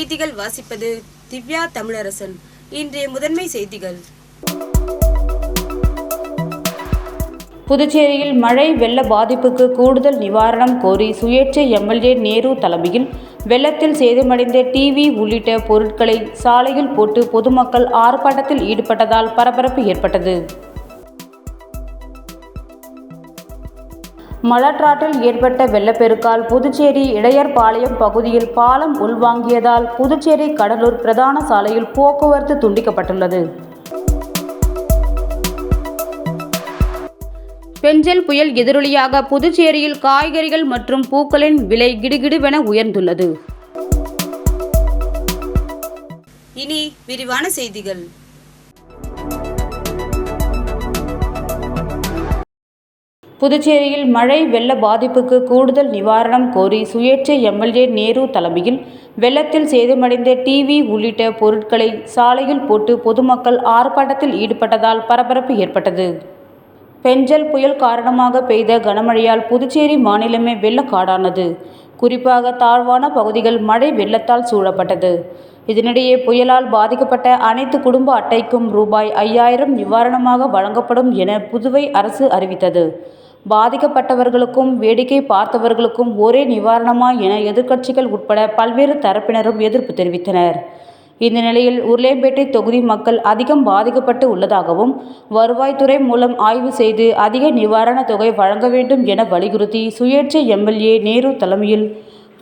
செய்திகள் வாசிப்பது திவ்யா தமிழரசன். இன்றைய முதன்மை செய்திகள். புதுச்சேரியில் மழை வெள்ள பாதிப்புக்கு கூடுதல் நிவாரணம் கோரி சுயேட்சை எம்எல்ஏ நேரு தலைமையில் வெள்ளத்தில் சேதமடைந்த டிவி உள்ளிட்ட பொருட்களை சாலையில் போட்டு பொதுமக்கள் ஆர்ப்பாட்டத்தில் ஈடுபட்டதால் பரபரப்பு ஏற்பட்டது. மலட்ராட்டில் ஏற்பட்ட வெள்ளப்பெருக்கால் புதுச்சேரி இடையர்பாளையம் பகுதியில் பாலம் உள்வாங்கியதால் புதுச்சேரி கடலூர் பிரதான சாலையில் போக்குவரத்து துண்டிக்கப்பட்டுள்ளது. பெஞ்சல் புயல் எதிரொலியாக புதுச்சேரியில் காய்கறிகள் மற்றும் பூக்களின் விலை கிடுகிடுவென உயர்ந்துள்ளது. இனி விரிவான செய்திகள். புதுச்சேரியில் மழை வெள்ள பாதிப்புக்கு கூடுதல் நிவாரணம் கோரி சுயேட்சை எம்எல்ஏ நேரு தலைமையில் வெள்ளத்தில் சேதமடைந்த டிவி உள்ளிட்ட பொருட்களை சாலையில் போட்டு பொதுமக்கள் ஆர்ப்பாட்டத்தில் ஈடுபட்டதால் பரபரப்பு ஏற்பட்டது. பெஞ்சல் புயல் காரணமாக பெய்த கனமழையால் புதுச்சேரி மாநிலமே வெள்ளக்காடானது. குறிப்பாக தாழ்வான பகுதிகள் மழை வெள்ளத்தால் சூழப்பட்டது. இதனிடையே புயலால் பாதிக்கப்பட்ட அனைத்து குடும்ப அட்டைக்கும் ரூபாய் 5000 நிவாரணமாக வழங்கப்படும் என புதுவை அரசு அறிவித்தது. பாதிக்கப்பட்டவர்களுக்கும் வேடிக்கை பார்த்தவர்களுக்கும் ஒரே நிவாரணமா என எதிர்க்கட்சிகள் உட்பட பல்வேறு தரப்பினரும் எதிர்ப்பு தெரிவித்தனர். இந்த நிலையில் உருளையம்பேட்டை தொகுதி மக்கள் அதிகம் பாதிக்கப்பட்டு உள்ளதாகவும் வருவாய்த்துறை மூலம் ஆய்வு செய்து அதிக நிவாரண தொகை வழங்க வேண்டும் என வலியுறுத்தி சுயேட்சை எம்எல்ஏ நேரு தலைமையில்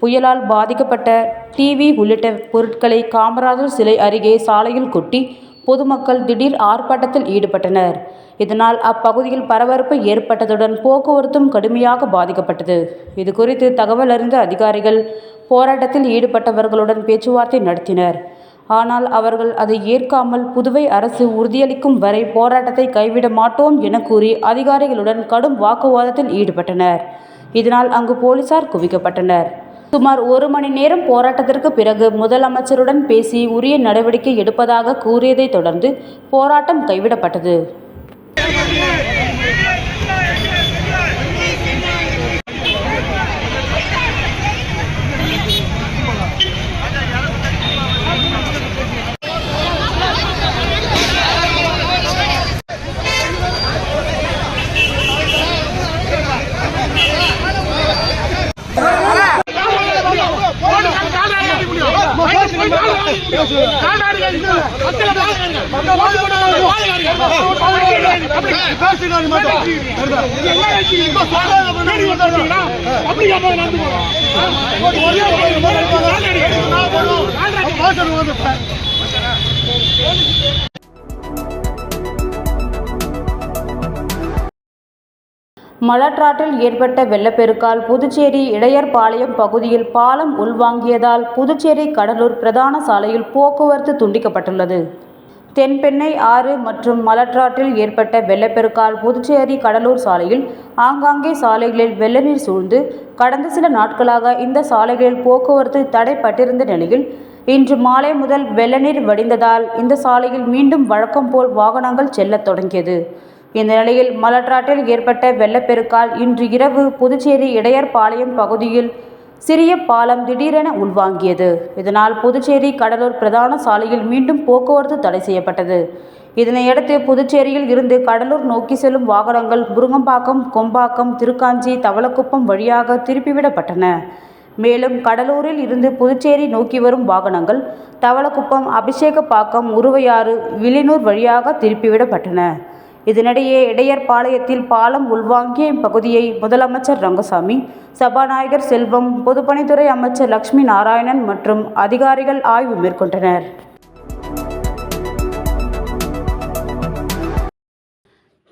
புயலால் பாதிக்கப்பட்ட டிவி உள்ளிட்ட பொருட்களை காமராஜர் சிலை அருகே சாலையில் கொட்டி பொதுமக்கள் திடீர் ஆர்ப்பாட்டத்தில் ஈடுபட்டனர். இதனால் அப்பகுதியில் பரபரப்பு ஏற்பட்டதுடன் போக்குவரத்தும் கடுமையாக பாதிக்கப்பட்டது. இதுகுறித்து தகவல் அறிந்த அதிகாரிகள் போராட்டத்தில் ஈடுபட்டவர்களுடன் பேச்சுவார்த்தை நடத்தினர். ஆனால் அவர்கள் அதை ஏற்காமல் புதுவை அரசு உறுதியளிக்கும் வரை போராட்டத்தை கைவிட மாட்டோம் என கூறி அதிகாரிகளுடன் கடும் வாக்குவாதத்தில் ஈடுபட்டனர். இதனால் அங்கு போலீசார் குவிக்கப்பட்டனர். சுமார் 1 மணி நேரம் போராட்டத்திற்கு பிறகு முதலமைச்சருடன் பேசி உரிய நடவடிக்கை எடுப்பதாக கூறியதை தொடர்ந்து போராட்டம் கைவிடப்பட்டது. மலட்ராட்டில் ஏற்பட்ட வெள்ளப்பெருக்கால் புதுச்சேரி இடையர்பாளையம் பகுதியில் பாலம் உள்வாங்கியதால் புதுச்சேரி கடலூர் பிரதான சாலையில் போக்குவரத்து துண்டிக்கப்பட்டுள்ளது. தென்பெண்ணை ஆறு மற்றும் மலட்ராட்டில் ஏற்பட்ட வெள்ளப்பெருக்கால் புதுச்சேரி கடலூர் சாலையில் ஆங்காங்கே சாலைகளில் வெள்ளநீர் சூழ்ந்து கடந்த சில நாட்களாக இந்த சாலைகளில் போக்குவரத்து தடைப்பட்டிருந்த நிலையில் இன்று மாலை முதல் வெள்ளநீர் வடிந்ததால் இந்த சாலையில் மீண்டும் வழக்கம் போல் வாகனங்கள் செல்லத் தொடங்கியது. இந்த நிலையில் மலட்ராட்டில் ஏற்பட்ட வெள்ளப்பெருக்கால் இன்று இரவு புதுச்சேரி இடையர்பாளையம் பகுதியில் சிறிய பாலம் திடீரென உள்வாங்கியது. இதனால் புதுச்சேரி கடலூர் பிரதான சாலையில் மீண்டும் போக்குவரத்து தடை செய்யப்பட்டது. இதனையடுத்து புதுச்சேரியில் இருந்து கடலூர் நோக்கி செல்லும் வாகனங்கள் முருங்கம்பாக்கம், கொம்பாக்கம், திருக்காஞ்சி, தவளக்குப்பம் வழியாக திருப்பிவிடப்பட்டன. மேலும் கடலூரில் இருந்து புதுச்சேரி நோக்கி வரும் வாகனங்கள் தவளக்குப்பம், அபிஷேகப்பாக்கம், உருவையாறு, வில்லியனூர் வழியாக திருப்பிவிடப்பட்டன. இதனிடையே இடையர்பாளையத்தில் பாலம் உள்வாங்கிய இப்பகுதியை முதலமைச்சர் ரங்கசாமி, சபாநாயகர் செல்வம், பொதுப்பணித்துறை அமைச்சர் லட்சுமி நாராயணன் மற்றும் அதிகாரிகள் ஆய்வு மேற்கொண்டனர்.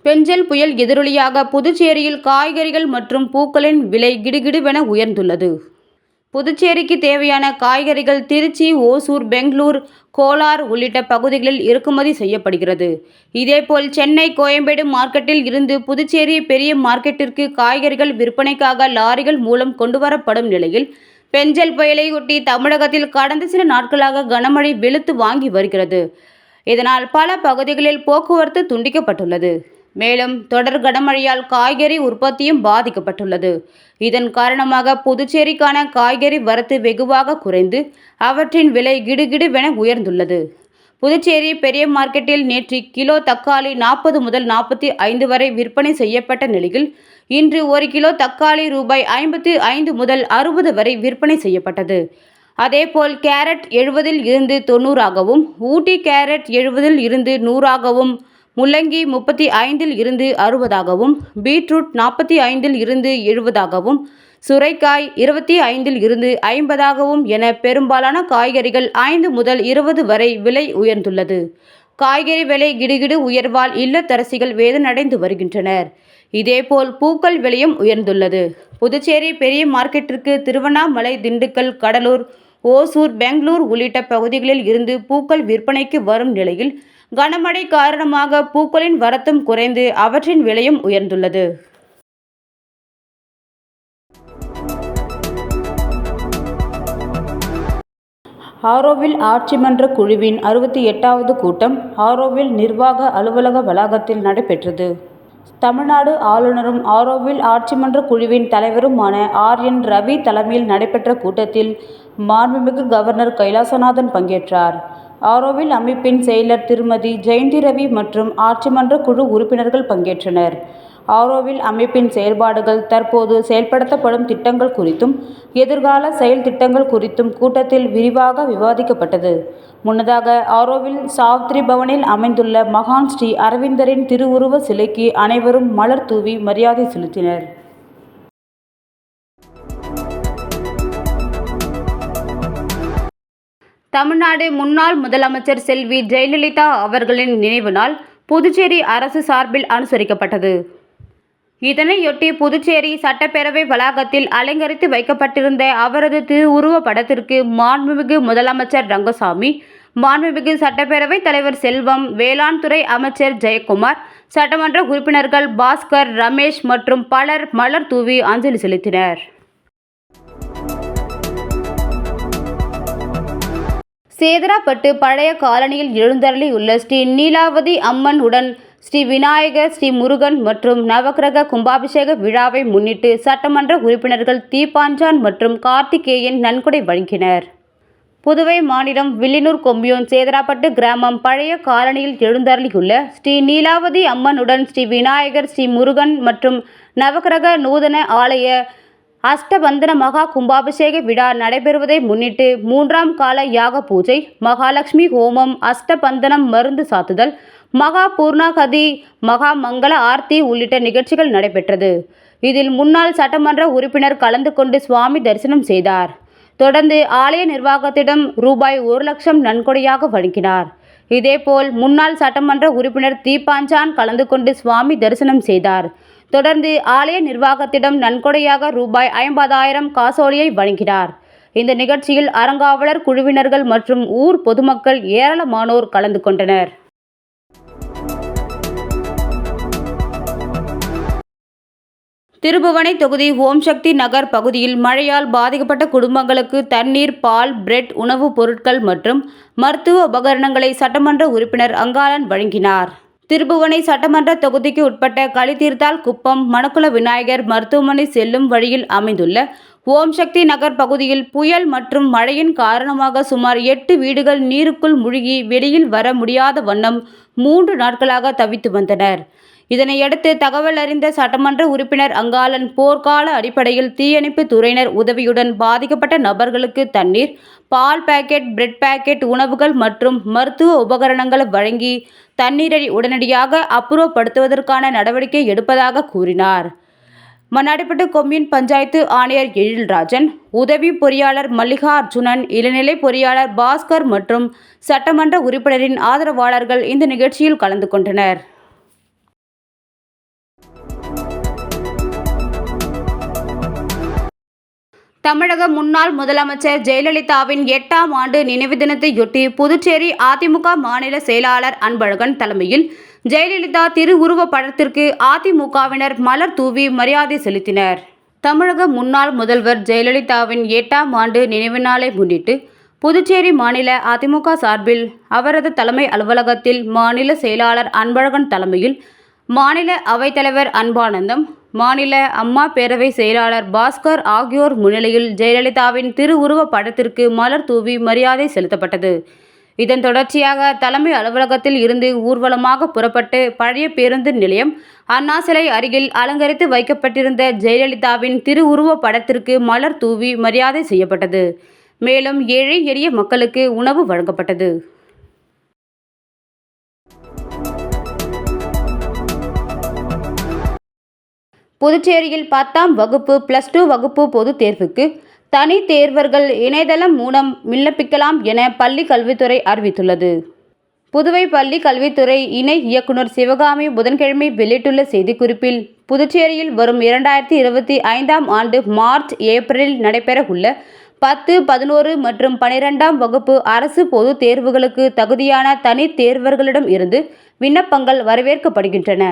பெஞ்சல் புயல் எதிரொலியாக புதுச்சேரியில் காய்கறிகள் மற்றும் பூக்களின் விலை கிடுகிடுவென உயர்ந்துள்ளது. புதுச்சேரிக்கு தேவையான காய்கறிகள் திருச்சி, ஓசூர், பெங்களூர், கோலார் உள்ளிட்ட பகுதிகளில் இறக்குமதி செய்யப்படுகிறது. இதேபோல் சென்னை, கோயம்பேடு மார்க்கெட்டில் இருந்து புதுச்சேரி பெரிய மார்க்கெட்டிற்கு காய்கறிகள் விற்பனைக்காக லாரிகள் மூலம் கொண்டுவரப்படும் நிலையில் பெஞ்சல் புயலை ஒட்டி தமிழகத்தில் கடந்த சில நாட்களாக கனமழை வெளுத்து வாங்கி வருகிறது. இதனால் பல பகுதிகளில் போக்குவரத்து துண்டிக்கப்பட்டுள்ளது. மேலும் தொடர் கனமழையால் காய்கறி உற்பத்தியும் பாதிக்கப்பட்டுள்ளது. இதன் காரணமாக புதுச்சேரிக்கான காய்கறி வரத்து வெகுவாக குறைந்து அவற்றின் விலை கிடுகிடுவென உயர்ந்துள்ளது. புதுச்சேரி பெரிய மார்க்கெட்டில் நேற்று கிலோ தக்காளி 40 முதல் 45 வரை விற்பனை செய்யப்பட்ட நிலையில் இன்று 1 கிலோ தக்காளி ரூபாய் 55 முதல் 60 வரை விற்பனை செய்யப்பட்டது. அதேபோல் கேரட் 70 இருந்து 90ஆகவும், ஊட்டி கேரட் 70 இருந்து 100ஆகவும், முள்ளங்கி 35 இருந்து 60ஆகவும், பீட்ரூட் 45 இருந்து 70ஆகவும், சுரைக்காய் 25 இருந்து 50ஆகவும் என பெரும்பாலான காய்கறிகள் 5 முதல் 20 வரை விலை உயர்ந்துள்ளது. காய்கறி விலை கிடுகிடு உயர்வால் இல்லத்தரசிகள் வேதனடைந்து வருகின்றனர். இதேபோல் பூக்கள் விலையும் உயர்ந்துள்ளது. புதுச்சேரி பெரிய மார்க்கெட்டிற்கு திருவண்ணாமலை, திண்டுக்கல், கடலூர், ஓசூர், பெங்களூர் உள்ளிட்ட பகுதிகளில் இருந்து பூக்கள் விற்பனைக்கு வரும் நிலையில் கனமழை காரணமாக பூக்களின் வரத்தும் குறைந்து அவற்றின் விலையும் உயர்ந்துள்ளது. ஆரோவில் ஆட்சிமன்ற குழுவின் 68வது கூட்டம் ஆரோவில் நிர்வாக அலுவலக வளாகத்தில் நடைபெற்றது. தமிழ்நாடு ஆளுநரும் ஆரோவில் ஆட்சிமன்ற குழுவின் தலைவருமான RN ரவி தலைமையில் நடைபெற்ற கூட்டத்தில் மாண்புமிகு கவர்னர் கைலாசநாதன் பங்கேற்றார். ஆரோவில் அமைப்பின் செயலர் திருமதி ஜெயந்தி ரவி மற்றும் ஆட்சிமன்ற குழு உறுப்பினர்கள் பங்கேற்றனர். ஆரோவில் அமைப்பின் செயல்பாடுகள், தற்போது செயல்படுத்தப்படும் திட்டங்கள் குறித்தும் எதிர்கால செயல் திட்டங்கள் குறித்தும் கூட்டத்தில் விரிவாக விவாதிக்கப்பட்டது. முன்னதாக ஆரோவில் சாவித்ரி பவனில் அமைந்துள்ள மகான் ஸ்ரீ அரவிந்தரின் திருவுருவ சிலைக்கு அனைவரும் மலர் தூவி மரியாதை செலுத்தினர். தமிழ்நாடு முன்னாள் முதலமைச்சர் செல்வி ஜெயலலிதா அவர்களின் நினைவு நாள் புதுச்சேரி அரசு சார்பில் அனுசரிக்கப்பட்டது. இதனையொட்டி புதுச்சேரி சட்டப்பேரவை வளாகத்தில் அலங்கரித்து வைக்கப்பட்டிருந்த அவரது திருவுருவ படத்திற்கு மாண்புமிகு முதலமைச்சர் ரங்கசாமி, மாண்புமிகு சட்டப்பேரவை தலைவர் செல்வம், வேளாண் துறை அமைச்சர் ஜெயக்குமார், சட்டமன்ற உறுப்பினர்கள் பாஸ்கர், ரமேஷ் மற்றும் பலர் மலர் தூவி அஞ்சலி செலுத்தினர். சேதராப்பட்டு பழைய காலனியில் எழுந்தருளியுள்ள ஸ்ரீ நீலாவதி அம்மன் உடன் ஸ்ரீ விநாயகர், ஸ்ரீ முருகன் மற்றும் நவக்கிரக கும்பாபிஷேக விழாவை முன்னிட்டு சட்டமன்ற உறுப்பினர்கள் தீப்பாஞ்சான் மற்றும் கார்த்திகேயன் நன்கொடை வழங்கினர். புதுவை மாநிலம் வில்லியனூர் கொம்யூன் சேதராப்பட்டு கிராமம் பழைய காலனியில் எழுந்தருளியுள்ள ஸ்ரீ நீலாவதி அம்மனுடன் ஸ்ரீ விநாயகர், ஸ்ரீ முருகன் மற்றும் நவக்கிரக நூதன ஆலய அஷ்டபந்தன மகா கும்பாபிஷேக விழா நடைபெறுவதை முன்னிட்டு 3ஆம் கால யாக பூஜை, மகாலட்சுமி ஹோமம், அஷ்டபந்தனம், மருந்து சாத்துதல், மகா பூர்ணாகதி, மகா மங்கள ஆர்த்தி உள்ளிட்ட நிகழ்ச்சிகள் நடைபெற்றது. இதில் முன்னாள் சட்டமன்ற உறுப்பினர் கலந்து கொண்டு சுவாமி தரிசனம் செய்தார். தொடர்ந்து ஆலய நிர்வாகத்திடம் ரூபாய் 1 லட்சம் நன்கொடையாக வழங்கினார். இதேபோல் முன்னாள் சட்டமன்ற உறுப்பினர் தீப்பாஞ்சான் கலந்து கொண்டு சுவாமி தரிசனம் செய்தார். தொடர்ந்து ஆலய நிர்வாகத்திடம் நன்கொடையாக ரூபாய் 50,000 காசோலையை வழங்கினார். இந்த நிகழ்ச்சியில் அறங்காவலர் குழுவினர்கள் மற்றும் ஊர் பொதுமக்கள் ஏராளமானோர் கலந்து கொண்டனர். திருபுவனை தொகுதி ஓம்சக்தி நகர் பகுதியில் மழையால் பாதிக்கப்பட்ட குடும்பங்களுக்கு தண்ணீர், பால், பிரெட், உணவுப் பொருட்கள் மற்றும் மருத்துவ உபகரணங்களை சட்டமன்ற உறுப்பினர் அங்காளன் வழங்கினார். திருபுவனை சட்டமன்ற தொகுதிக்கு உட்பட்ட களித்தீர்த்தால் குப்பம் மணக்குள விநாயகர் மருத்துவமனை செல்லும் வழியில் அமைந்துள்ள ஓம்சக்தி நகர் பகுதியில் புயல் மற்றும் மழையின் காரணமாக சுமார் 8 வீடுகள் நீருக்குள் மூழ்கி வெளியில் வர முடியாத வண்ணம் 3 நாட்களாக தவித்து வந்தனர். இதனையடுத்து தகவல் அறிந்த சட்டமன்ற உறுப்பினர் அங்காளன் போர்க்கால அடிப்படையில் தீயணைப்பு துறையினர் உதவியுடன் பாதிக்கப்பட்ட நபர்களுக்கு தண்ணீர், பால் பாக்கெட், பிரெட் பாக்கெட், உணவுகள் மற்றும் மருத்துவ உபகரணங்கள் வழங்கி தண்ணீரை உடனடியாக அப்புறப்படுத்துவதற்கான நடவடிக்கை எடுப்பதாக கூறினார். மண்ணாடிப்பட்டு கொம்யூன் பஞ்சாயத்து ஆணையர் எழில்ராஜன், உதவி பொறியாளர் மல்லிகா அர்ஜுனன், இளநிலை பொறியாளர் பாஸ்கர் மற்றும் சட்டமன்ற உறுப்பினரின் ஆதரவாளர்கள் இந்த நிகழ்ச்சியில் கலந்து கொண்டனர். தமிழக முன்னாள் முதலமைச்சர் ஜெயலலிதாவின் 8ஆம் ஆண்டு நினைவு தினத்தையொட்டி புதுச்சேரி அதிமுக மாநில செயலாளர் அன்பழகன் தலைமையில் ஜெயலலிதா திருவுருவ படத்திற்கு அதிமுகவினர் மலர் தூவி மரியாதை செலுத்தினர். தமிழக முன்னாள் முதல்வர் ஜெயலலிதாவின் 8ஆம் ஆண்டு நினைவு நாளை முன்னிட்டு புதுச்சேரி மாநில அதிமுக சார்பில் அவரது தலைமை அலுவலகத்தில் மாநில செயலாளர் அன்பழகன் தலைமையில் மாநில அவைத்தலைவர் அன்பானந்தம், மாநில அம்மா பேரவை செயலாளர் பாஸ்கர் ஆகியோர் முன்னிலையில் ஜெயலலிதாவின் திருவுருவப் படத்திற்கு மலர் தூவி மரியாதை செலுத்தப்பட்டது. இதன் தொடர்ச்சியாக தலைமை அலுவலகத்தில் இருந்து ஊர்வலமாக புறப்பட்டு பழைய பேருந்து நிலையம், அண்ணா சிலை அருகில் அலங்கரித்து வைக்கப்பட்டிருந்த ஜெயலலிதாவின் திருவுருவப் படத்திற்கு மலர் தூவி மரியாதை செய்யப்பட்டது. மேலும் ஏழை எளிய மக்களுக்கு உணவு வழங்கப்பட்டது. புதுச்சேரியில் 10ஆம் வகுப்பு +2 வகுப்பு பொதுத் தேர்வுக்கு தனி தேர்வர்கள் இணையதளம் மூலம் விண்ணப்பிக்கலாம் என பள்ளி கல்வித்துறை அறிவித்துள்ளது. புதுவை பள்ளி கல்வித்துறை இணை இயக்குனர் சிவகாமி புதன்கிழமை வெளியிட்டுள்ள செய்திக்குறிப்பில், புதுச்சேரியில் வரும் 2025ஆம் ஆண்டு மார்ச், ஏப்ரலில் நடைபெற உள்ள 10, 11 மற்றும் 12ஆம் வகுப்பு அரசு பொதுத் தேர்வுகளுக்கு தகுதியான தனி தேர்வர்களிடம் இருந்து விண்ணப்பங்கள் வரவேற்கப்படுகின்றன.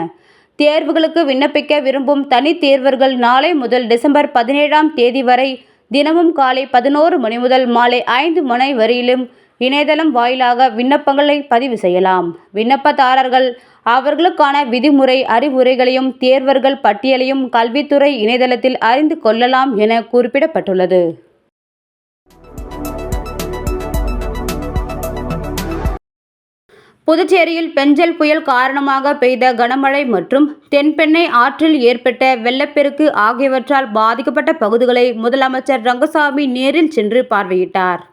தேர்வுகளுக்கு விண்ணப்பிக்க விரும்பும் தனி தேர்வர்கள் நாளை முதல் டிசம்பர் 17ஆம் தேதி வரை தினமும் காலை 11 மணி முதல் மாலை 5 மணி வரையிலும் இணையதளம் வாயிலாக விண்ணப்பங்களை பதிவு செய்யலாம். விண்ணப்பதாரர்கள் அவர்களுக்கான விதிமுறை அறிவுரைகளையும் தேர்வர்கள் பட்டியலையும் கல்வித்துறை இணையதளத்தில் அறிந்து கொள்ளலாம் என குறிப்பிடப்பட்டுள்ளது. புதுச்சேரியில் பெஞ்சல் புயல் காரணமாக பெய்த கனமழை மற்றும் தென்பெண்ணை ஆற்றில் ஏற்பட்ட வெள்ளப்பெருக்கு ஆகியவற்றால் பாதிக்கப்பட்ட பகுதிகளை முதலமைச்சர் ரங்கசாமி நேரில் சென்று பார்வையிட்டார்.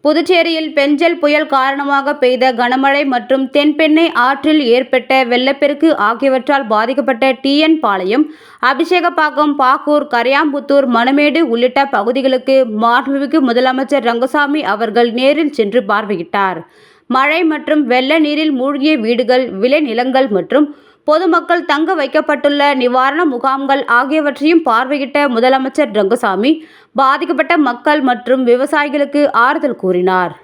புதுச்சேரியில் பெஞ்சல் புயல் காரணமாக பெய்த கனமழை மற்றும் தென்பெண்ணை ஆற்றில் ஏற்பட்ட வெள்ளப்பெருக்கு ஆகியவற்றால் பாதிக்கப்பட்ட TN பாளையம், அபிஷேகப்பாக்கம், பாகூர், கரையாம்புத்தூர், மணமேடு உள்ளிட்ட பகுதிகளுக்கு மாண்புமிகு முதலமைச்சர் ரங்கசாமி அவர்கள் நேரில் சென்று பார்வையிட்டார். மழை மற்றும் வெள்ள நீரில் மூழ்கிய வீடுகள், விளைநிலங்கள் மற்றும் பொதுமக்கள் தங்க வைக்கப்பட்டுள்ள நிவாரண முகாம்கள் ஆகியவற்றையும் பார்வையிட்ட முதலமைச்சர் ரங்கசாமி பாதிக்கப்பட்ட மக்கள் மற்றும் விவசாயிகளுக்கு ஆறுதல் கூறினார்.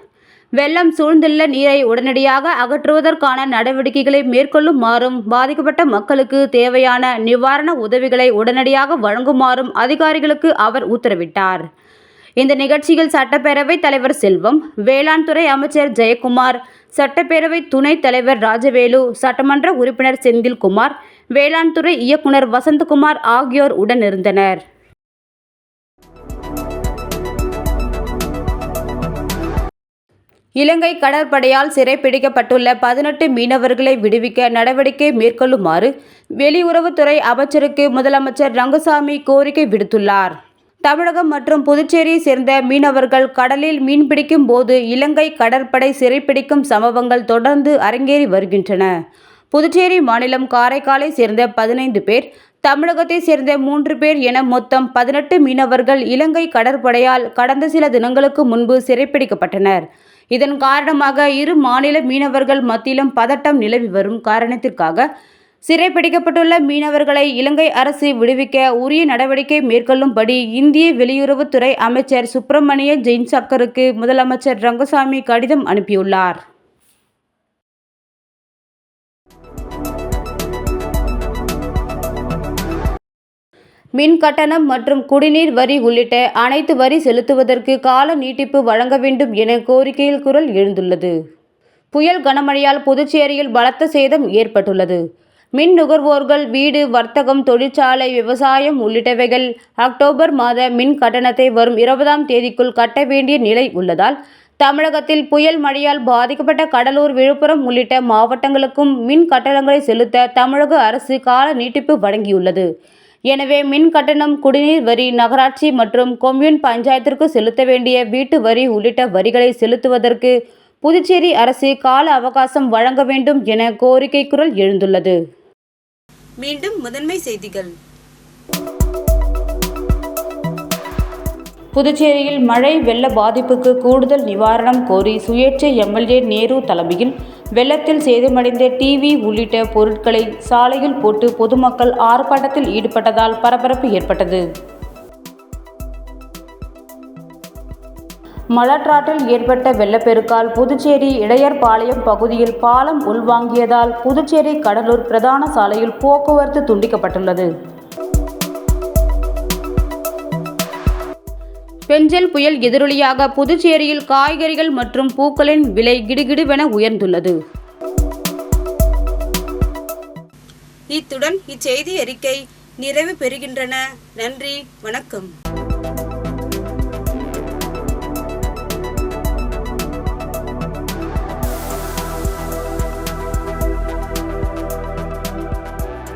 வெள்ளம் சூழ்ந்துள்ள நீரை உடனடியாக அகற்றுவதற்கான நடவடிக்கைகளை மேற்கொள்ளுமாறும், பாதிக்கப்பட்ட மக்களுக்கு தேவையான நிவாரண உதவிகளை உடனடியாக வழங்குமாறும் அதிகாரிகளுக்கு அவர் உத்தரவிட்டார். இந்த நிகழ்ச்சியில் சட்டப்பேரவைத் தலைவர் செல்வம், வேளாண் துறை அமைச்சர் ஜெயக்குமார், சட்டப்பேரவை துணைத் தலைவர் ராஜவேலு, சட்டமன்ற உறுப்பினர் செந்தில்குமார், வேளாண் துறை இயக்குனர் வசந்தகுமார் ஆகியோர் உடனிருந்தனர். இலங்கை கடற்படையால் சிறைப்பிடிக்கப்பட்டுள்ள 18 மீனவர்களை விடுவிக்க நடவடிக்கை மேற்கொள்ளுமாறு வெளியுறவுத்துறை அமைச்சருக்கு முதலமைச்சர் ரங்கசாமி கோரிக்கை விடுத்துள்ளார். தமிழகம் மற்றும் புதுச்சேரியை சேர்ந்த மீனவர்கள் கடலில் மீன்பிடிக்கும் போது இலங்கை கடற்படை சிறைப்பிடிக்கும் சம்பவங்கள் தொடர்ந்து அரங்கேறி வருகின்றன. புதுச்சேரி மாநிலம் காரைக்காலை சேர்ந்த 15 பேர், தமிழகத்தை சேர்ந்த 3 பேர் என மொத்தம் 18 மீனவர்கள் இலங்கை கடற்படையால் கடந்த சில தினங்களுக்கு முன்பு சிறைப்பிடிக்கப்பட்டனர். இதன் காரணமாக இரு மாநில மீனவர்கள் மத்தியிலும் பதட்டம் நிலவி வரும் காரணத்திற்காக சிறைப்பிடிக்கப்பட்டுள்ள மீனவர்களை இலங்கை அரசு விடுவிக்க உரிய நடவடிக்கை மேற்கொள்ளும்படி இந்திய வெளியுறவுத்துறை அமைச்சர் சுப்பிரமணிய ஜெய்சங்கருக்கு முதலமைச்சர் ரங்கசாமி கடிதம் அனுப்பியுள்ளார். மின் கட்டணம் மற்றும் குடிநீர் வரி உள்ளிட்ட அனைத்து வரி செலுத்துவதற்கு கால நீட்டிப்பு வழங்க வேண்டும் என கோரிக்கையில் குரல் எழுந்துள்ளது. புயல் கனமழையால் புதுச்சேரியில் பலத்த சேதம் ஏற்பட்டுள்ளது. மின் நுகர்வோர்கள் வீடு, வர்த்தகம், தொழிற்சாலை, விவசாயம் உள்ளிட்டவைகள் அக்டோபர் மாத மின் கட்டணத்தை வரும் 20ஆம் தேதிக்குள் கட்ட வேண்டிய நிலை உள்ளதால், தமிழகத்தில் புயல் மழையால் பாதிக்கப்பட்ட கடலூர், விழுப்புரம் உள்ளிட்ட மாவட்டங்களுக்கும் மின் கட்டணங்களை செலுத்த தமிழக அரசு கால நீட்டிப்பு வழங்கியுள்ளது. எனவே மின் கட்டணம், குடிநீர் வரி, நகராட்சி மற்றும் கொம்யூன் பஞ்சாயத்திற்கு செலுத்த வேண்டிய வீட்டு வரி உள்ளிட்ட வரிகளை செலுத்துவதற்கு புதுச்சேரி அரசு கால அவகாசம் வழங்க வேண்டும் என கோரிக்கை குரல் எழுந்துள்ளது. மீண்டும் முதன்மை செய்திகள். புதுச்சேரியில் மழை வெள்ள பாதிப்புக்கு கூடுதல் நிவாரணம் கோரி சுயேட்சை MLA நேரு தலைமையில் வெள்ளத்தில் சேதமடைந்த டிவி உள்ளிட்ட பொருட்களை சாலையில் போட்டு பொதுமக்கள் ஆர்ப்பாட்டத்தில் ஈடுபட்டதால் பரபரப்பு ஏற்பட்டது. மலட்ராட்டில் ஏற்பட்ட வெள்ளப்பெருக்கால் புதுச்சேரி இடையர்பாளையம் பகுதியில் பாலம் உள்வாங்கியதால் புதுச்சேரி கடலூர் பிரதான சாலையில் போக்குவரத்து துண்டிக்கப்பட்டுள்ளது. பெஞ்சல் புயல் எதிரொலியாக புதுச்சேரியில் காய்கறிகள் மற்றும் பூக்களின் விலை கிடுகிடுவென உயர்ந்துள்ளது. இத்துடன் இச்செய்தி அறிக்கை நிறைவு பெறுகின்றன. நன்றி, வணக்கம்.